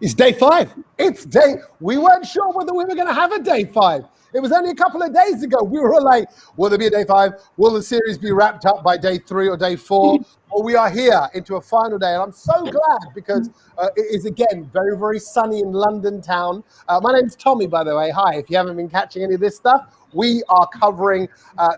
It's day 5. We weren't sure whether we were going to have a day 5. It was only a couple of days ago. We were like, will there be a day 5? Will the series be wrapped up by day 3 or day 4? Well, we are here into a final day. And I'm so glad because it is, again, very, very sunny in London town. My name's Tommy, by the way. Hi. If you haven't been catching any of this stuff, we are covering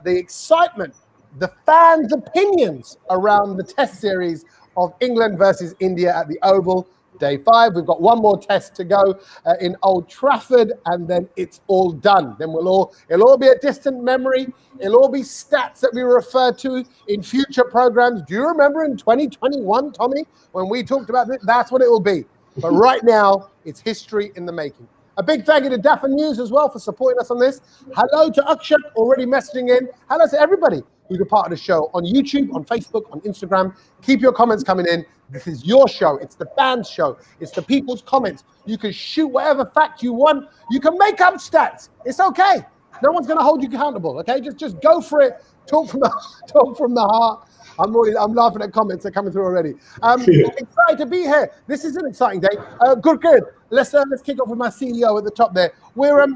the excitement, the fans' opinions around the test series of England versus India at the Oval. Day 5. We've got one more test to go in Old Trafford, and then it's all done. Then it'll all be a distant memory. It'll all be stats that we refer to in future programs. Do you remember in 2021, Tommy, when we talked about this? That's what it will be. But right now, it's history in the making. A big thank you to Dafa News as well for supporting us on this. Hello to Akshat, already messaging in. Hello to everybody who's a part of the show on YouTube, on Facebook, on Instagram. Keep your comments coming in. This is your show. It's the fans' show. It's the people's comments. You can shoot whatever fact you want. You can make up stats. It's okay. No one's going to hold you accountable. Okay, just go for it. Talk from the heart. I'm laughing at comments that are coming through already. Excited to be here. This is an exciting day. Good. Let's kick off with my CEO at the top there. We're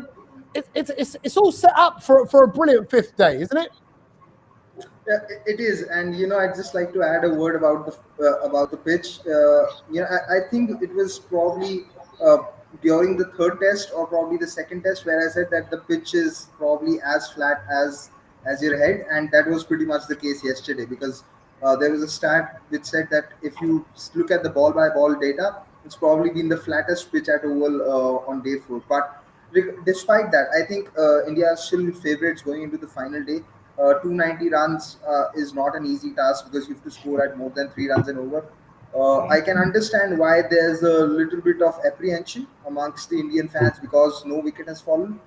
it's all set up for a brilliant 5th day, isn't it? Yeah, it is, and I'd just like to add a word about the pitch. I think it was probably during the 3rd test or probably the 2nd test where I said that the pitch is probably as flat as your head, and that was pretty much the case yesterday because there was a stat which said that if you look at the ball-by-ball data, it's probably been the flattest pitch at Oval on day 4. But despite that, I think India are still favourites going into the final day. 290 runs is not an easy task because you have to score at more than 3 runs and over. I can understand why there's a little bit of apprehension amongst the Indian fans because no wicket has fallen.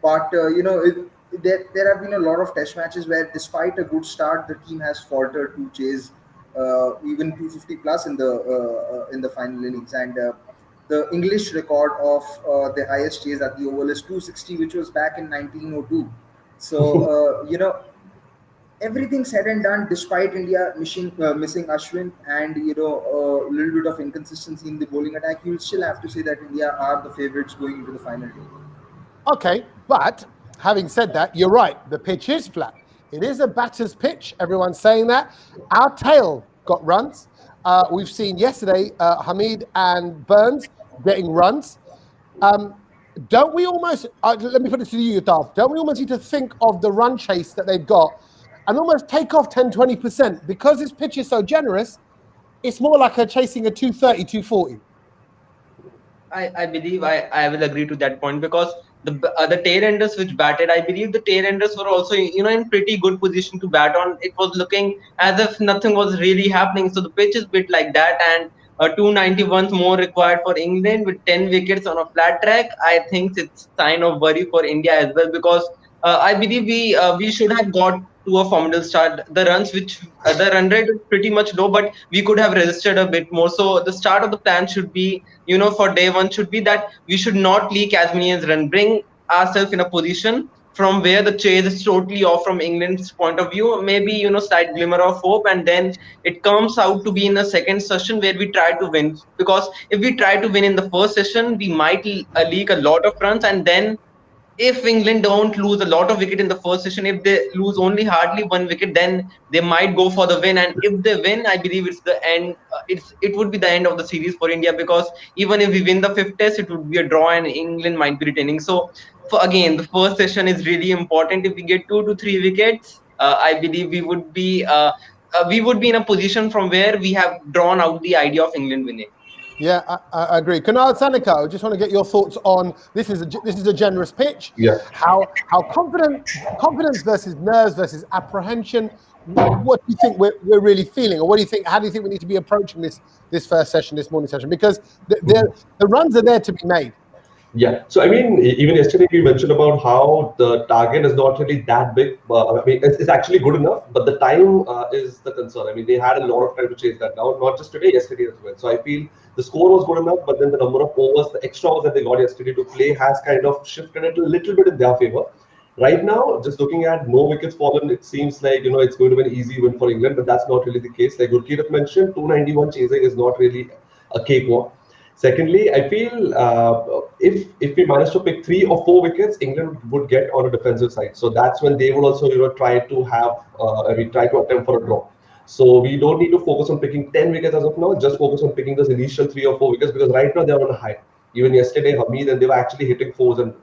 But there have been a lot of test matches where despite a good start, the team has faltered to chase even 250 plus in the final innings. And the English record of the highest chase at the Oval is 260, which was back in 1902. So, everything said and done, despite India missing Ashwin and a little bit of inconsistency in the bowling attack, you'll still have to say that India are the favourites going into the final day. Okay, but having said that, you're right. The pitch is flat. It is a batter's pitch. Everyone's saying that. Our tail got runs. We've seen yesterday Hamid and Burns getting runs. Don't we almost? Let me put it to you, Darth. Don't we almost need to think of the run chase that they've got and almost take off 10-20% because this pitch is so generous? It's more like chasing a 230, 240. I believe I will agree to that point because the tail-enders which batted, I believe the tail-enders were also in pretty good position to bat on. It was looking as if nothing was really happening. So the pitch is a bit like that, and 291 more required for England with 10 wickets on a flat track. I think it's a sign of worry for India as well because I believe we should have got to a formidable start. The run rate is pretty much low, but we could have resisted a bit more. So the start of the plan should be, for day 1 should be that we should not leak as many as run, bring ourselves in a position from where the chase is totally off from England's point of view, maybe, slight glimmer of hope, and then it comes out to be in the 2nd session where we try to win. Because if we try to win in the 1st session, we might leak a lot of runs, and then if England don't lose a lot of wicket in the 1st session, if they lose only hardly 1 wicket, then they might go for the win. And if they win, I believe it's the end. It would be the end of the series for India because even if we win the 5th test, it would be a draw and England might be retaining. So again, the 1st session is really important. If we get 2 to 3 wickets, I believe we would be in a position from where we have drawn out the idea of England winning. Yeah, I agree. Kunal Sanika, I just want to get your thoughts on this. Is a generous pitch. Yeah. How confidence versus nerves versus apprehension. What do you think we're really feeling, or what do you think? How do you think we need to be approaching this 1st session, this morning session? Because the runs are there to be made. Yeah. So, I mean, even yesterday we mentioned about how the target is not really that big. I mean, it's actually good enough, but the time is the concern. I mean, they had a lot of time to chase that down, not just today, yesterday as well. So I feel the score was good enough, but then the number of overs, the extra overs that they got yesterday to play has kind of shifted it a little bit in their favor. Right now, just looking at no wickets fallen, it seems like, it's going to be an easy win for England, but that's not really the case. Like Gurkeerat mentioned, 291 chasing is not really a cakewalk. Secondly, I feel if we manage to pick 3 or 4 wickets, England would get on a defensive side. So that's when they would also try to have try to attempt for a draw. So we don't need to focus on picking 10 wickets as of now. Just focus on picking those initial 3 or 4 wickets because right now they're on a high. Even yesterday, Hamid and they were actually hitting fours and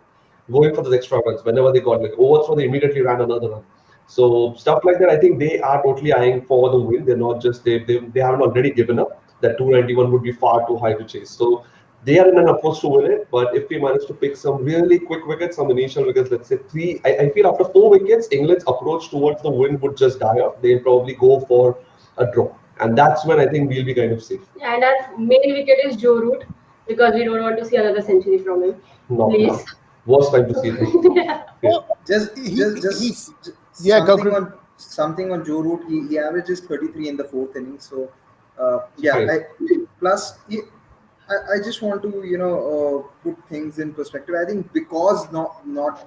going for those extra runs whenever they got like overthrow. They immediately ran another run. So stuff like that, I think they are totally eyeing for the win. They're not just they haven't already given up. That 291 would be far too high to chase. So they are in an approach to win it. But if we manage to pick some really quick wickets, some initial wickets, let's say three, I feel after 4 wickets, England's approach towards the win would just die off. They'll probably go for a draw. And that's when I think we'll be kind of safe. And our main wicket is Joe Root because we don't want to see another century from him. Not Please. now. Worst time to see them. Yeah. Something on Joe Root. He averages 33 in the fourth inning. So Fine. plus I just want to put things in perspective. I think because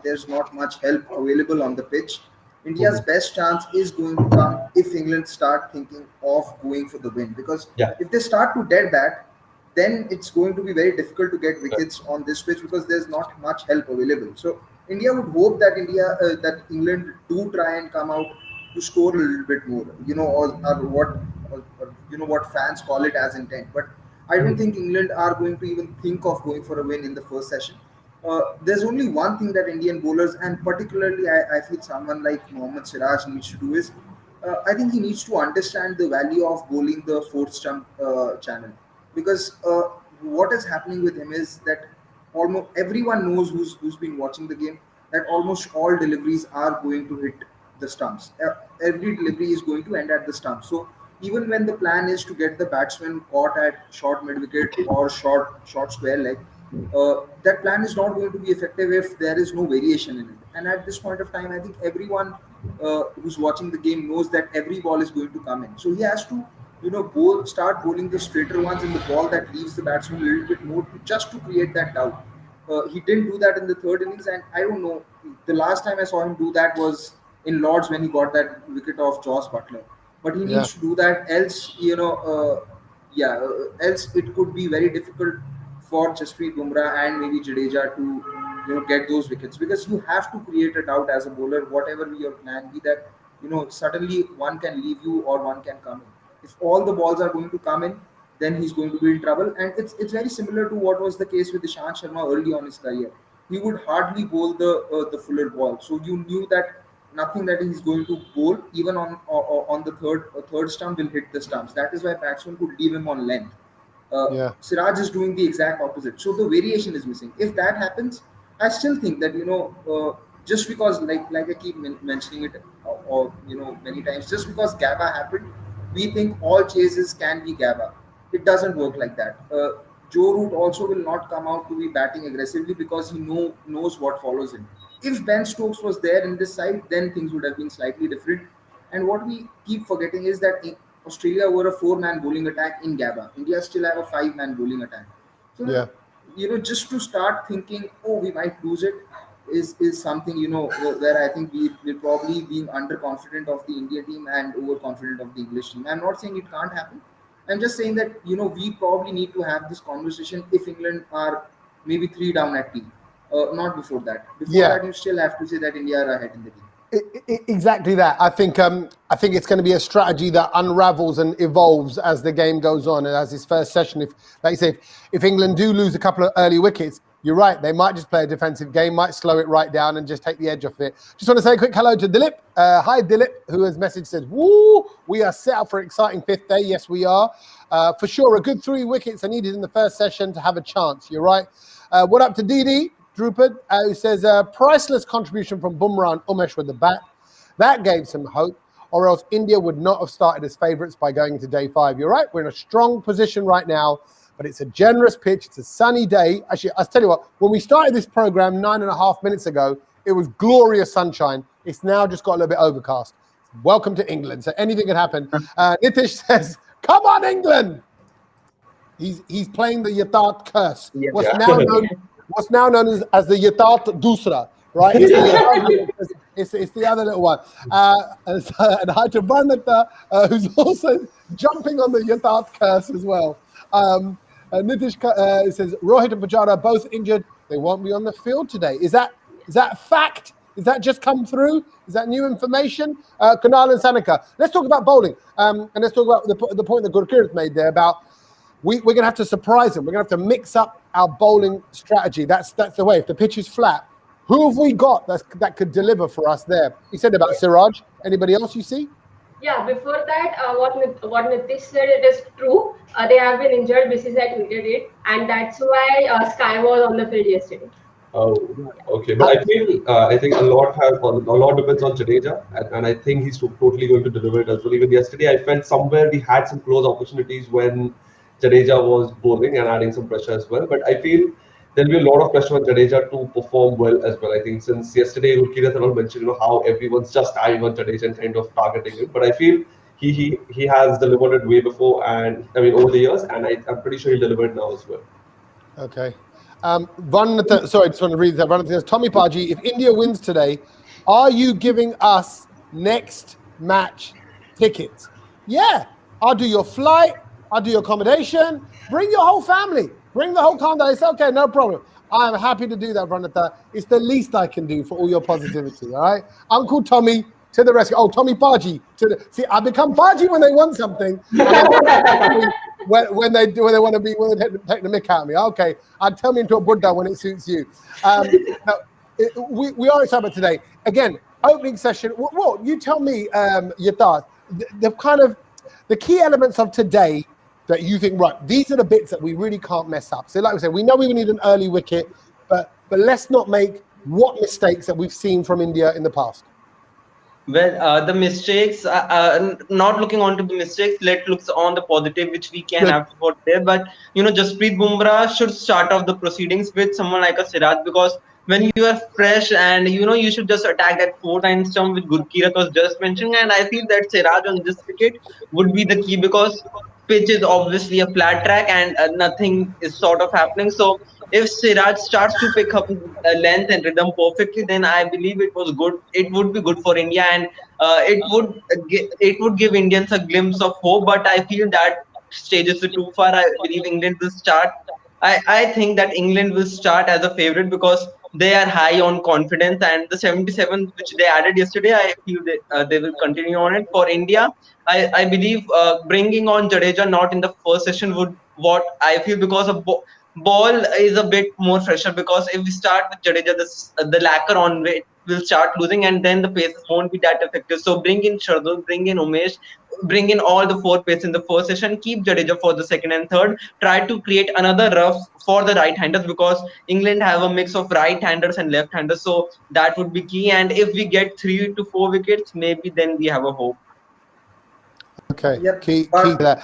there's not much help available on the pitch, India's best chance is going to come if England start thinking of going for the win. Because Yeah. if they start to dead bat, then it's going to be very difficult to get wickets on this pitch because there's not much help available. So India would hope that that England do try and come out to score a little bit more, or what fans call it as intent. But I don't think England are going to even think of going for a win in the first session. There's only one thing that Indian bowlers, and particularly I feel someone like Mohammad Siraj needs to do is, I think he needs to understand the value of bowling the fourth stump channel. Because what is happening with him is that almost everyone knows who's been watching the game that almost all deliveries are going to hit the stumps. Every delivery is going to end at the stump. So even when the plan is to get the batsman caught at short mid wicket or short square leg, that plan is not going to be effective if there is no variation in it. And at this point of time, I think everyone who's watching the game knows that every ball is going to come in. So he has to start bowling the straighter ones in the ball that leaves the batsman a little bit more just to create that doubt. He didn't do that in the third innings, and I don't know. The last time I saw him do that was in Lords when he got that wicket off Joss Butler. But he needs to do that, else else it could be very difficult for Jasprit Bumrah and maybe Jadeja to get those wickets, because you have to create a doubt as a bowler, whatever your plan be, that suddenly one can leave you or one can come in. If all the balls are going to come in, then he's going to be in trouble. And it's very similar to what was the case with Ishant Sharma early on his career. He would hardly bowl the fuller ball, so you knew that nothing that he's going to bowl, even on the third stump, will hit the stumps. That is why batsman could leave him on length. Siraj is doing the exact opposite. So the variation is missing. If that happens, I still think that just because like I keep mentioning it or many times, just because Gabba happened, we think all chases can be Gabba. It doesn't work like that. Joe Root also will not come out to be batting aggressively because he knows what follows him. If Ben Stokes was there in this side, then things would have been slightly different. And what we keep forgetting is that Australia were a 4-man bowling attack in Gabba. India still have a 5-man bowling attack. So, just to start thinking, we might lose it, is something, where I think we're probably being underconfident of the India team and overconfident of the English team. I'm not saying it can't happen. I'm just saying that, we probably need to have this conversation if England are maybe 3 down at tea. Not before that. Before that, you still have to say that India are ahead in the game. Exactly that. I think it's going to be a strategy that unravels and evolves as the game goes on and as this first session. If, like you say, if England do lose a couple of early wickets, you're right. They might just play a defensive game, might slow it right down and just take the edge off it. Just want to say a quick hello to Dilip. Hi, Dilip, who has messaged says, "Woo, we are set up for an exciting 5th day." Yes, we are. For sure, a good 3 wickets are needed in the first session to have a chance. You're right. What up to Didi Drupad, who says, priceless contribution from Bumrah and Umesh with the bat. That gave some hope, or else India would not have started as favourites by going into day 5. You're right. We're in a strong position right now. But it's a generous pitch. It's a sunny day. Actually, I'll tell you what, when we started this program 9.5 minutes ago, it was glorious sunshine. It's now just got a little bit overcast. Welcome to England. So anything can happen. Nitish says, come on, England. He's playing the Yatharth curse. Yeah. What's now known as the Yatharth Doosra, right? It's the other little one. And hi to Varnata, who's also jumping on the Yatharth curse as well. Nitish says Rohit and Pujara both injured. They won't be on the field today. Is that a fact? Is that just come through? Is that new information? Kunal and Sanika. Let's talk about bowling. And let's talk about the point that Gurkirat made there about we're going to have to surprise them. We're going to have to mix up our bowling strategy. That's the way. If the pitch is flat, who have we got that could deliver for us there? He said about Siraj. Anybody else you see? Yeah, before that, what Nitish said, it is true. They have been injured. BCCI tweeted it, and that's why Sky was on the field yesterday. Oh, okay. But I think a lot depends on Jadeja, and I think he's totally going to deliver it as well. Even yesterday, I felt somewhere we had some close opportunities when Jadeja was bowling and adding some pressure as well. But I feel there'll be a lot of pressure on Jadeja to perform well as well. I think since yesterday, Rukirat and all mentioned, how everyone's just eyeing on Jadeja and kind of targeting him. But I feel he has delivered it way before, and I mean over the years, and I'm pretty sure he'll deliver it now as well. Okay. Sorry, I just want to read that. Vanatha says, Tommy Paji, if India wins today, are you giving us next match tickets? Yeah, I'll do your flight, I'll do your accommodation, bring your whole family, bring the whole condo. It's okay, no problem. I'm happy to do that, Vanatha. It's the least I can do for all your positivity, all right? Uncle Tommy to the rescue. Oh, Tommy Paji. See, I become Paji when they want something. When they want to take the mick out of me. Okay, I'd turn me into a Buddha when it suits you. Now, we are excited today. Again, opening session. Well, you tell me your thoughts. The key elements of today that you think, right, these are the bits that we really can't mess up. So like we said, we know we need an early wicket, but let's not make what mistakes that we've seen from India in the past. Well, the mistakes, not looking on to the mistakes, let's look on the positive, which we can have for there. But, Jasprit Bumrah should start off the proceedings with someone like a Siraj, because when you are fresh and, you should just attack that 4-9 stump with Gurkirat was just mentioning. And I feel that Siraj on this wicket would be the key, because pitch is obviously a flat track and nothing is sort of happening. So if Siraj starts to pick up length and rhythm perfectly, then I believe it was good. It would be good for India, and it would give Indians a glimpse of hope. But I feel that stages are too far. I believe England will start. I think that England will start as a favorite because they are high on confidence, and the 77 which they added yesterday, I feel they will continue on it. For India, I believe bringing on Jadeja not in the first session would what I feel, because of ball is a bit more fresher, because if we start with Jadeja, the lacquer on it will start losing, and then the paces won't be that effective. So bring in Shardul, bring in Umesh, bring in all the 4 pace in the first session, keep Jadeja for the second and third, try to create another rough for the right-handers, because England have a mix of right-handers and left-handers, so that would be key. And if we get 3 to 4 wickets, maybe then we have a hope. Okay, Yep, key to but that.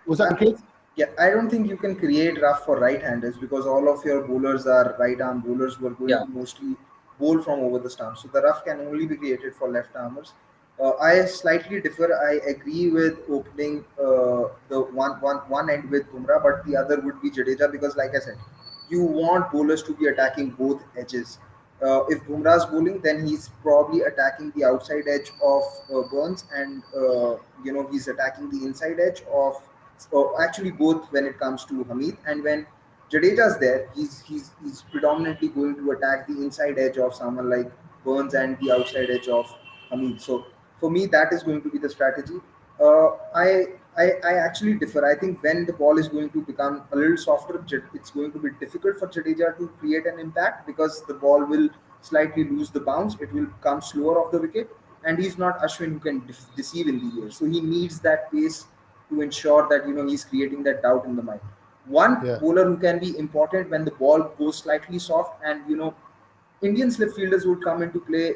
Was that the case? Yeah, I don't think you can create rough for right-handers, because all of your bowlers are right-arm bowlers who are going to mostly bowl from over the stump. So the rough can only be created for left-armers. I slightly differ. I agree with opening the one end with Bumrah, but the other would be Jadeja, because like I said, you want bowlers to be attacking both edges. If Bumrah's bowling, then he's probably attacking the outside edge of Burns, and he's attacking the inside edge of actually both when it comes to Hamid. And when Jadeja's there, he's predominantly going to attack the inside edge of someone like Burns and the outside edge of Hamid. So for me, that is going to be the strategy. I actually differ. I think when the ball is going to become a little softer, it's going to be difficult for Jadeja to create an impact, because the ball will slightly lose the bounce. It will come slower off the wicket, and he's not Ashwin who can deceive in the air. So he needs that pace to ensure that he's creating that doubt in the mind. One bowler who can be important when the ball goes slightly soft, and Indian slip fielders would come into play,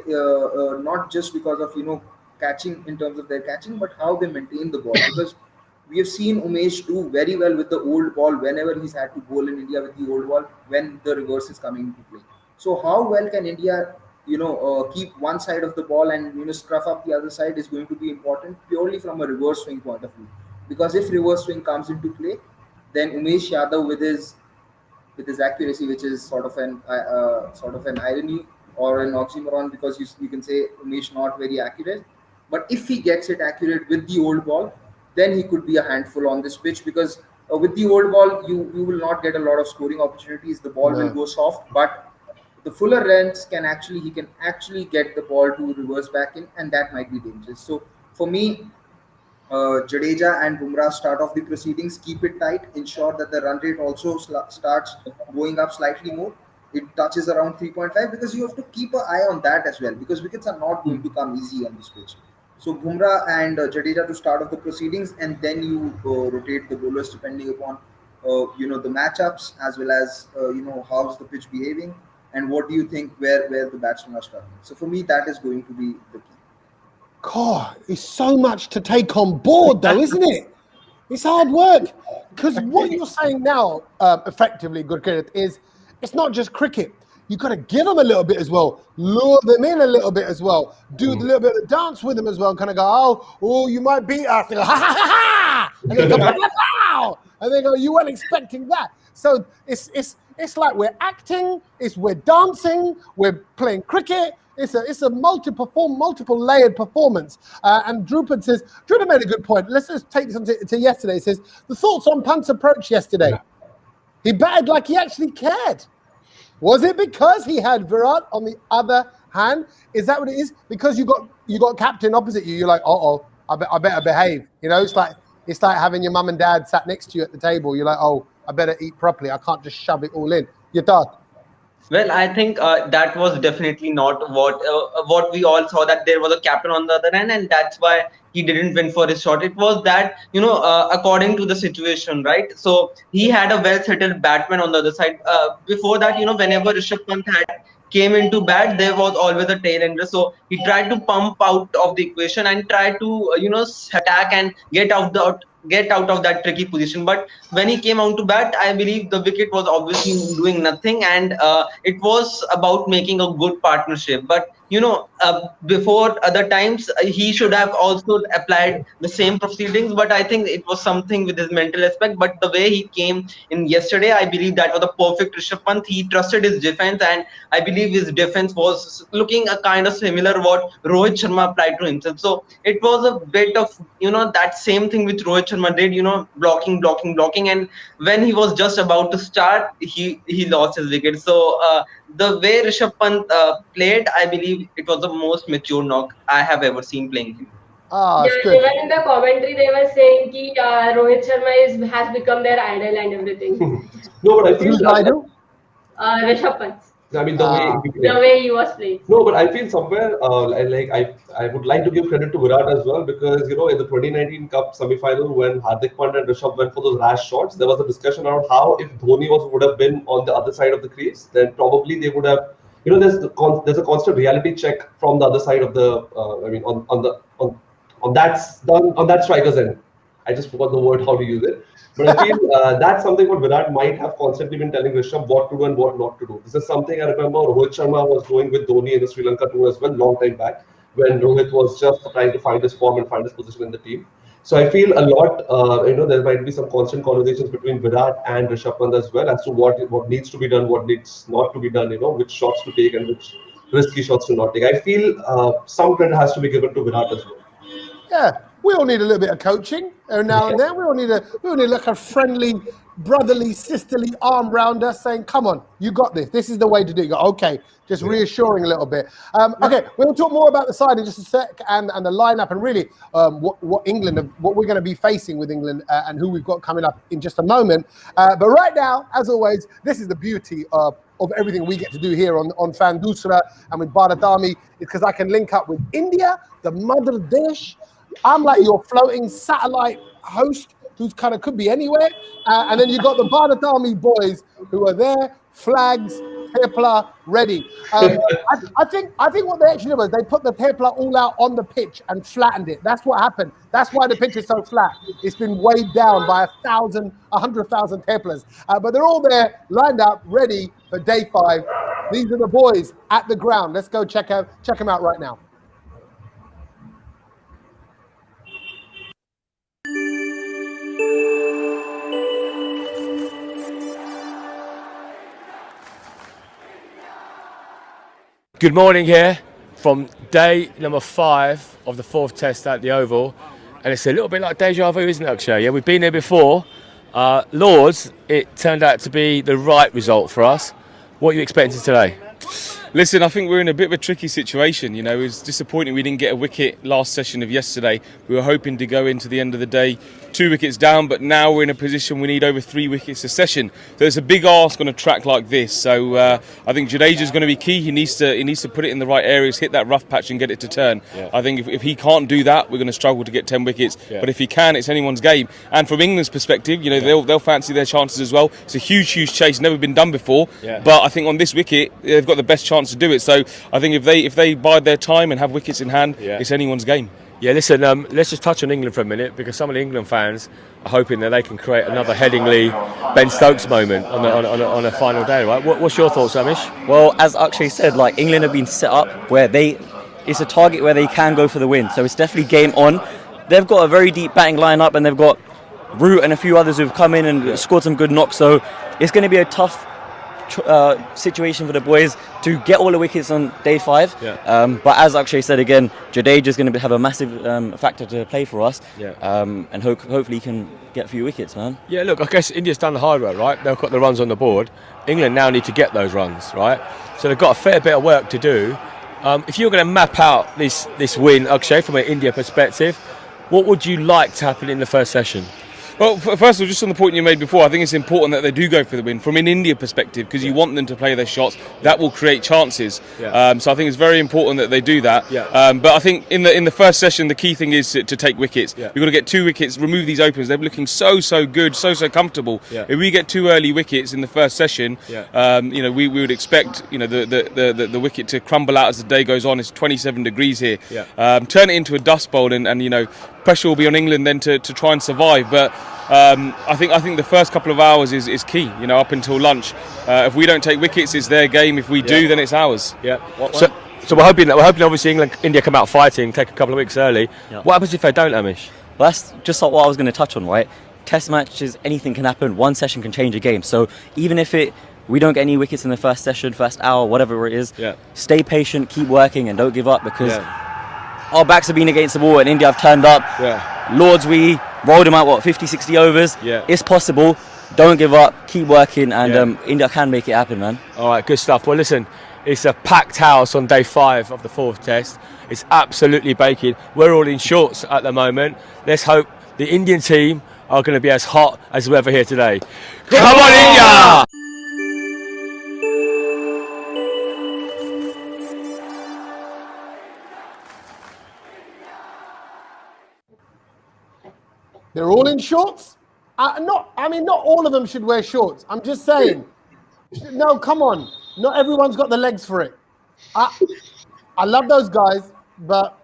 not just because of catching in terms of their catching, but how they maintain the ball. Because we have seen Umesh do very well with the old ball whenever he's had to bowl in India with the old ball when the reverse is coming into play. So how well can India keep one side of the ball and scruff up the other side is going to be important purely from a reverse swing point of view. Because if reverse swing comes into play, then Umesh Yadav with his accuracy, which is sort of an irony or an oxymoron, because you can say Umesh not very accurate, but if he gets it accurate with the old ball, then he could be a handful on this pitch, because with the old ball, you will not get a lot of scoring opportunities. The ball will No. go soft, but the fuller lengths he can actually get the ball to reverse back in, and that might be dangerous. So for me, Jadeja and Bumrah start off the proceedings, keep it tight, ensure that the run rate also starts going up slightly more. It touches around 3.5, because you have to keep an eye on that as well, because wickets are not going to come easy on this pitch. So Bumrah and Jadeja to start off the proceedings, and then you rotate the bowlers depending upon the matchups, as well as how's the pitch behaving, and what do you think where the batsmen are struggling. So for me, that is going to be the key. God, it's so much to take on board, though, isn't it? It's hard work. Because what you're saying now, effectively, Gurkirat, is it's not just cricket. You've got to give them a little bit as well, lure them in a little bit as well, do a little bit of dance with them as well, and kind of go, oh, you might beat us. They go, ha, ha, ha, ha! And they go, pow! And they go, you weren't expecting that. So it's like we're acting, we're dancing, we're playing cricket. It's a multiple layered performance. And Drupad says, Drupad made a good point. Let's just take this on to yesterday. He says, the thoughts on Pant's approach yesterday. Yeah. He batted like he actually cared. Was it because he had Virat on the other hand? Is that what it is? Because you got captain opposite you, you're like, I better behave. It's like having your mum and dad sat next to you at the table. You're like, I better eat properly. I can't just shove it all in. You're done. Well, I think that was definitely not what we all saw, that there was a captain on the other end, and that's why he didn't win for his shot. It was that, according to the situation, right? So he had a well-settled batsman on the other side. Before that, whenever Rishabh Pant came into bat, there was always a tail ender. So he tried to pump out of the equation and try to, attack and get out of that tricky position. But when he came out to bat, I believe the wicket was obviously doing nothing, and it was about making a good partnership. But before other times, he should have also applied the same proceedings, but I think it was something with his mental aspect. But the way he came in yesterday, I believe that was the perfect Rishabh Pant. He trusted his defense, and I believe his defense was looking a kind of similar what Rohit Sharma applied to himself. So it was a bit of that same thing which Rohit Sharma did, blocking, and when he was just about to start, he lost his wicket. So the way Rishabh Pant played, I believe it was the most mature knock I have ever seen playing him. Yeah, even in the commentary they were saying that Rohit Sharma has become their idol and everything. No, but I feel Rishabh Pant. I mean, the way he was playing. No, but I feel somewhere I would like to give credit to Virat as well, because in the 2019 Cup semi-final, when Hardik Pandya and Rishabh went for those rash shots, there was a discussion around how if Dhoni would have been on the other side of the crease, then probably they would have. There's a constant reality check from the other side of the. On that striker's end. I just forgot the word how to use it. But I feel that's something what Virat might have constantly been telling Rishabh what to do and what not to do. This is something I remember Rohit Sharma was doing with Dhoni in the Sri Lanka tour as well, long time back, when Rohit was just trying to find his form and find his position in the team. So I feel a lot, there might be some constant conversations between Virat and Rishabh Pant as well as to what needs to be done, what needs not to be done, which shots to take and which risky shots to not take. I feel some credit has to be given to Virat as well. Yeah, we all need a little bit of coaching now and then. We all need like a friendly, brotherly, sisterly arm round us saying, come on, you got this. This is the way to do it. You go, okay, just reassuring a little bit. Okay, we'll talk more about the side in just a sec and the lineup and really what we're going to be facing with England and who we've got coming up in just a moment. But right now, as always, this is the beauty of everything we get to do here on Fan Doosra and with Bharat Army, because I can link up with India, the mother dish. I'm like your floating satellite host who's kind of could be anywhere. And then you got the Bharat Army boys who are there, flags, Tepla, ready. I think what they actually did was they put the Tepla all out on the pitch and flattened it. That's what happened. That's why the pitch is so flat. It's been weighed down by 100,000 Teplas. But they're all there, lined up, ready for day 5. These are the boys at the ground. Let's go check them out right now. Good morning here from day number 5 of the 4th test at the Oval, And it's a little bit like deja vu, isn't it, Akshay? Yeah, we've been here before. Lords, it turned out to be the right result for us. What are you expecting today? Listen, I think we're in a bit of a tricky situation. You know, it was disappointing we didn't get a wicket last session of yesterday. We were hoping to go into the end of the day 2 wickets down, but now we're in a position we need over 3 wickets a session. So it's a big ask on a track like this. So I think Jadeja's going to be key. He needs to put it in the right areas, hit that rough patch and get it to turn. Yeah. I think if he can't do that, we're going to struggle to get 10 wickets. Yeah. But if he can, it's anyone's game. And from England's perspective, you know, they'll fancy their chances as well. It's a huge chase, never been done before. Yeah. But I think on this wicket, they've got the best chance to do it. So I think if they bide their time and have wickets in hand, it's anyone's game. Yeah, listen, let's just touch on England for a minute, because some of the England fans are hoping that they can create another Headingley, Ben Stokes moment on a final day, right? What's your thoughts, Amish? Well, as Akshay said, like, England have been set up where it's a target where they can go for the win. So it's definitely game on. They've got a very deep batting lineup, and they've got Root and a few others who've come in and scored some good knocks. So it's going to be a tough situation for the boys to get all the wickets on day 5. Yeah. But as Akshay said again, Jadeja is going to have a massive factor to play for us. Yeah. And hopefully he can get a few wickets, man. Yeah, look, I guess India's done the hard work, right? They've got the runs on the board. England now need to get those runs, right? So they've got a fair bit of work to do. If you're going to map out this win, Akshay, from an India perspective, what would you like to happen in the first session? Well, first of all, just on the point you made before, I think it's important that they do go for the win from an India perspective, because you want them to play their shots. That will create chances. Yeah. So I think it's very important that they do that. Yeah. But I think in the first session, the key thing is to take wickets. Yeah. We've got to get 2 wickets, remove these openers. They're looking so good, so comfortable. Yeah. If we get 2 early wickets in the first session, you know, we would expect, you know, the wicket to crumble out as the day goes on. It's 27 degrees here. Yeah. Turn it into a dust bowl, and you know, pressure will be on England then to try and survive. But I think the first couple of hours is key, you know, up until lunch. If we don't take wickets, it's their game. If we do, then it's ours. Yeah. So we're hoping obviously India come out fighting, take a couple of weeks early. Yeah. What happens if they don't, Amish? Well, that's just what I was going to touch on, right? Test matches, anything can happen. One session can change a game. So even if we don't get any wickets in the first session, first hour, whatever it is, stay patient, keep working, and don't give up, because our backs have been against the wall and India have turned up. Lords, we rolled them out, 50, 60 overs. It's possible. Don't give up. Keep working, and India can make it happen, man. All right, good stuff. Well, listen, it's a packed house on day 5 of the 4th test. It's absolutely baking. We're all in shorts at the moment. Let's hope the Indian team are going to be as hot as we're ever here today. Come on, India! They're all in shorts? Not all of them should wear shorts. I'm just saying. No, come on. Not everyone's got the legs for it. I love those guys, but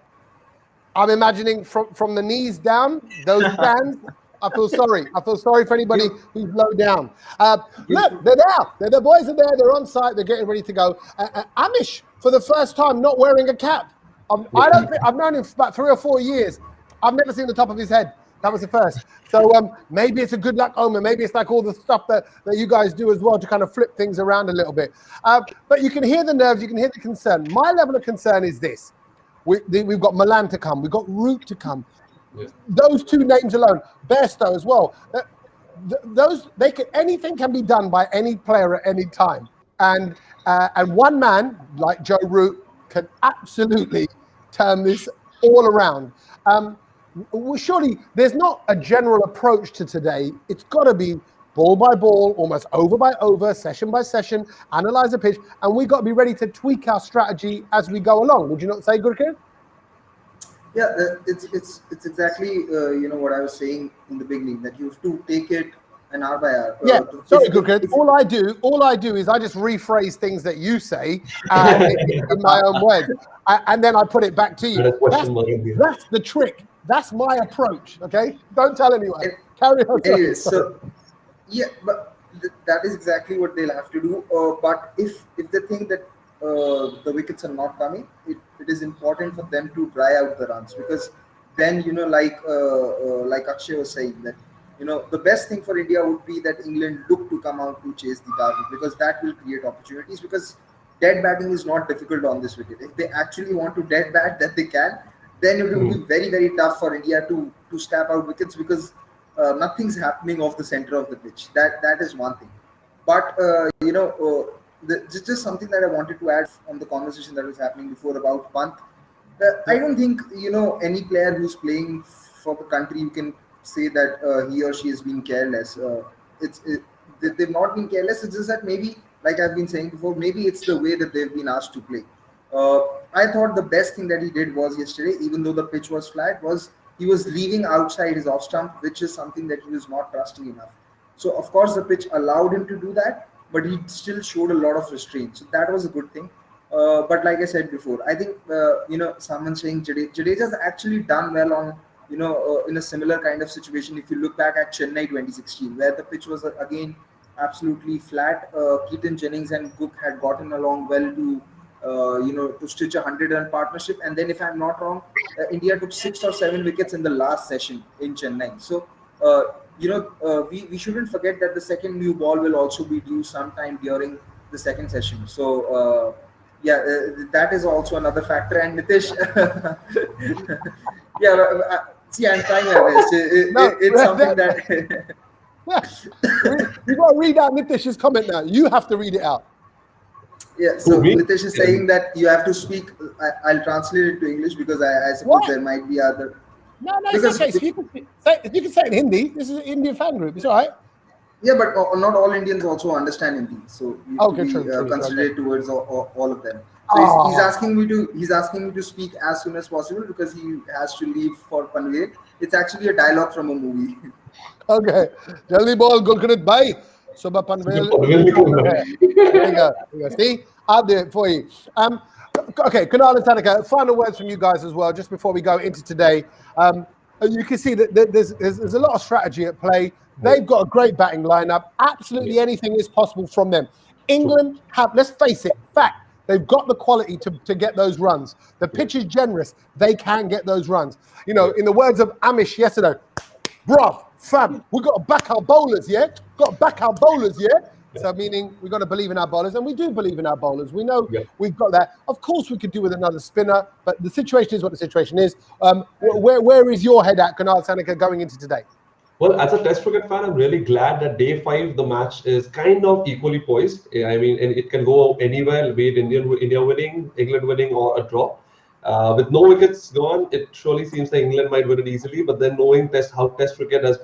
I'm imagining from the knees down, those stands, I feel sorry. I feel sorry for anybody who's low down. Look, they're there. The boys are there. They're on site. They're getting ready to go. Amish, for the first time, not wearing a cap. I've known him for about 3 or 4 years. I've never seen the top of his head. That was the first. So maybe it's a good luck omen. Maybe it's like all the stuff that you guys do as well to kind of flip things around a little bit. But you can hear the nerves. You can hear the concern. My level of concern is this. We've got Milan to come. We've got Root to come. Yeah. Those 2 names alone. Bairstow as well. Anything can be done by any player at any time. And one man like Joe Root can absolutely turn this all around. Well, surely there's not a general approach to today. It's got to be ball by ball, almost over by over, session by session, analyze the pitch, and we've got to be ready to tweak our strategy as we go along. Would you not say, Gurkir? Yeah, it's exactly what I was saying in the beginning, that you have to take it an hour by hour. Yeah, sorry, Gurkir. All I do is I just rephrase things that you say in my own words, and then I put it back to you. That's the trick. That's my approach, okay? Don't tell anyone. Carry on. Anyways, so, yeah, but that is exactly what they'll have to do. But if they think that the wickets are not coming, it is important for them to dry out the runs, because then, like Akshay was saying, that, the best thing for India would be that England look to come out to chase the target, because that will create opportunities, because dead batting is not difficult on this wicket. If they actually want to dead bat, that they can. then it will be very, very tough for India to stamp out wickets, because nothing's happening off the center of the pitch. That is one thing. But just something that I wanted to add on the conversation that was happening before about Pant. I don't think any player who's playing for the country, you can say that he or she has been careless. They've not been careless. It's just that maybe, like I've been saying before, maybe it's the way that they've been asked to play. I thought the best thing that he did was yesterday, even though the pitch was flat, was he was leaving outside his off stump, which is something that he was not trusting enough. So of course the pitch allowed him to do that, but he still showed a lot of restraint. So that was a good thing. But like I said before, I think someone saying Jadeja's actually done well on in a similar kind of situation. If you look back at Chennai 2016, where the pitch was again absolutely flat, Keaton Jennings and Cook had gotten along well to stitch a 100-run partnership. And then, if I'm not wrong, India took 6 or 7 wickets in the last session in Chennai. So we shouldn't forget that the second new ball will also be due sometime during the second session. So that is also another factor. And Nitish, see, I'm trying my best. It's something that you got to read out Nitish's comment now. You have to read it out. Yeah, so Nitish is saying that you have to speak. I'll translate it to English, because I suppose there might be other. No, it's okay. So you can say it in Hindi. This is an Indian fan group. It's all right. Yeah, but not all Indians also understand Hindi, so you have to be considerate towards all of them. So he's asking me to speak as soon as possible, because he has to leave for Panvel. It's actually a dialogue from a movie. Okay, jaldi bol Gulkhanit bhai. Subha Panvel. There you go. See, I'll do it for you. Okay, Kunal and Tanika, final words from you guys as well, just before we go into today. You can see that there's a lot of strategy at play. They've got a great batting lineup. Absolutely anything is possible from them. England have, let's face it, fact, they've got the quality to get those runs. The pitch is generous. They can get those runs. In the words of Amish yesterday, bruv, fam, we've got to back our bowlers, yeah? Got to back our bowlers, yeah? So meaning we've got to believe in our bowlers, and we do believe in our bowlers. We know we've got that. Of course, we could do with another spinner, but the situation is what the situation is. Where is your head at, Kunal Sanaka, going into today? Well, as a Test cricket fan, I'm really glad that day 5, the match is kind of equally poised. I mean, and it can go anywhere, be it India winning, England winning, or a draw. With no wickets gone, it surely seems like England might win it easily. But then knowing how Test cricket has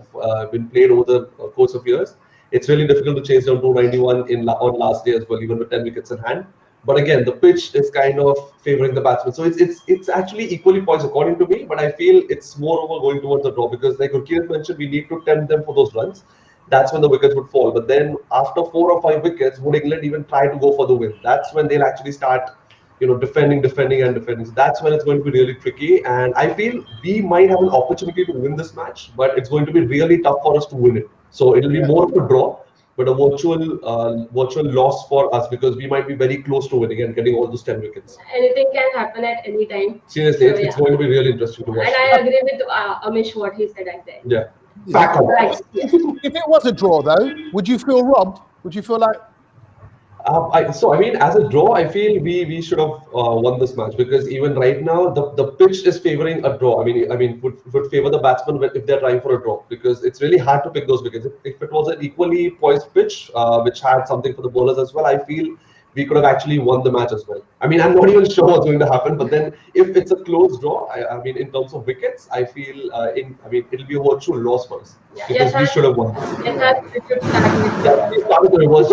been played over the course of years, it's really difficult to chase down 291 on last day as well, even with 10 wickets in hand. But again, the pitch is kind of favoring the batsman. So it's actually equally poised according to me, but I feel it's more over going towards the draw, because like Gurkiran mentioned, we need to tempt them for those runs. That's when the wickets would fall. But then after 4 or 5 wickets, would England even try to go for the win? That's when they'll actually start defending. So that's when it's going to be really tricky. And I feel we might have an opportunity to win this match, but it's going to be really tough for us to win it. So it'll be more of a draw, but a virtual loss for us, because we might be very close to winning and getting all those 10 wickets. Anything can happen at any time. Seriously, it's going to be really interesting to watch. And I agree with Amish what he said at the end. Yeah. If it was a draw, though, would you feel robbed? Would you feel like... I mean, as a draw, I feel we should have won this match, because even right now the pitch is favoring a draw. I mean, would favor the batsman if they're trying for a draw, because it's really hard to pick those wickets. If it was an equally poised pitch, which had something for the bowlers as well, I feel we could have actually won the match as well. I mean, I'm not even sure what's going to happen, but then if it's a close draw, I mean, in terms of wickets, I feel it'll be a virtual loss for us, because we should have won. We started the reverse.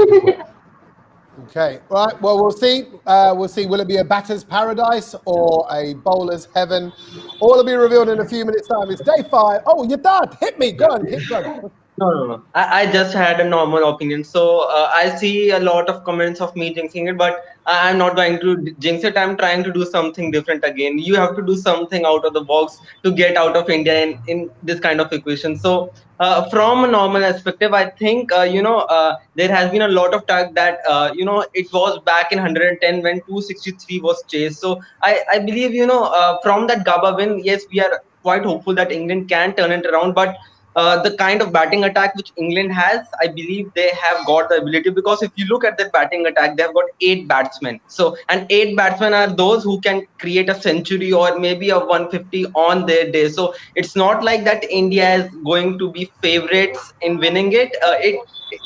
Okay, right. Well, we'll see. We'll see. Will it be a batter's paradise or a bowler's heaven? All will be revealed in a few minutes' time. It's day 5. Oh, you're done. Hit me. Go on. Hit go. No. I just had a normal opinion. So I see a lot of comments of me jinxing it, but I'm not going to jinx it. I'm trying to do something different again. You have to do something out of the box to get out of India in this kind of equation. So from a normal perspective, I think, there has been a lot of talk that, it was back in 110 when 263 was chased. So I believe, from that Gaba win, yes, we are quite hopeful that England can turn it around. But the kind of batting attack which England has, I believe they have got the ability, because if you look at their batting attack, they have got 8 batsmen. So, and 8 batsmen are those who can create a century or maybe a 150 on their day. So it's not like that India is going to be favorites in winning it.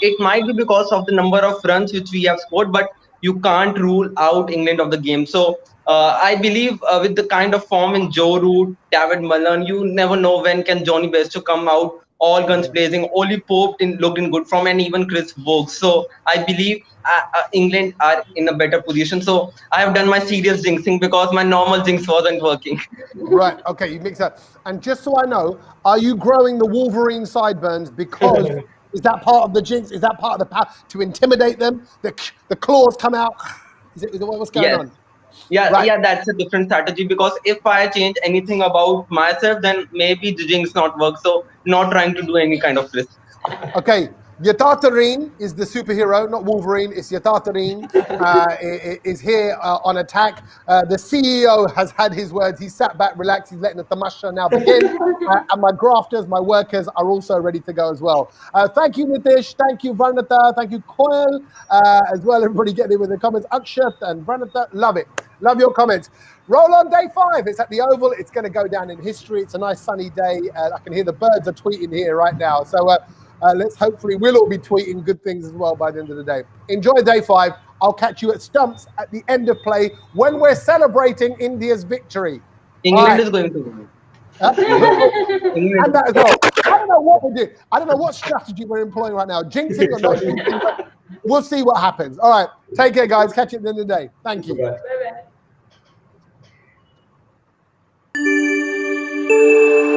It might be because of the number of runs which we have scored, but you can't rule out England of the game. So I believe with the kind of form in Joe Root, David Mullen, you never know when can Johnny Bairstow come out, all guns blazing. Oli Pope looked in good form, and even Chris Vokes. So I believe England are in a better position. So I have done my serious jinxing because my normal jinx wasn't working. Right. Okay. You mix that. And just so I know, are you growing the Wolverine sideburns because is that part of the jinx? Is that part of the power to intimidate them? The claws come out. Is it what's going Yes. on? Yeah, Right. yeah, that's a different strategy, because if I change anything about myself, then maybe the jinx not work. So not trying to do any kind of risk. Okay, Yatatareen is the superhero, not Wolverine. It's Yatatareen is here on attack. The CEO has had his words. He's sat back, relaxed. He's letting the tamasha now begin. And my grafters, my workers are also ready to go as well. Thank you, Nitish. Thank you, Varnata. Thank you, Koil, as well. Everybody get in with the comments. Akshat and Varnata, love it. Love your comments. Roll on day 5. It's at the Oval. It's going to go down in history. It's a nice sunny day. I can hear the birds are tweeting here right now. So let's hopefully we'll all be tweeting good things as well by the end of the day. Enjoy day 5. I'll catch you at Stumps at the end of play when we're celebrating India's victory. England is going to win. And that as well. I don't know what we're doing. I don't know what strategy we're employing right now. Jinxing or not jinxing. We'll see what happens. All right. Take care, guys. Catch you at the end of the day. Thank you.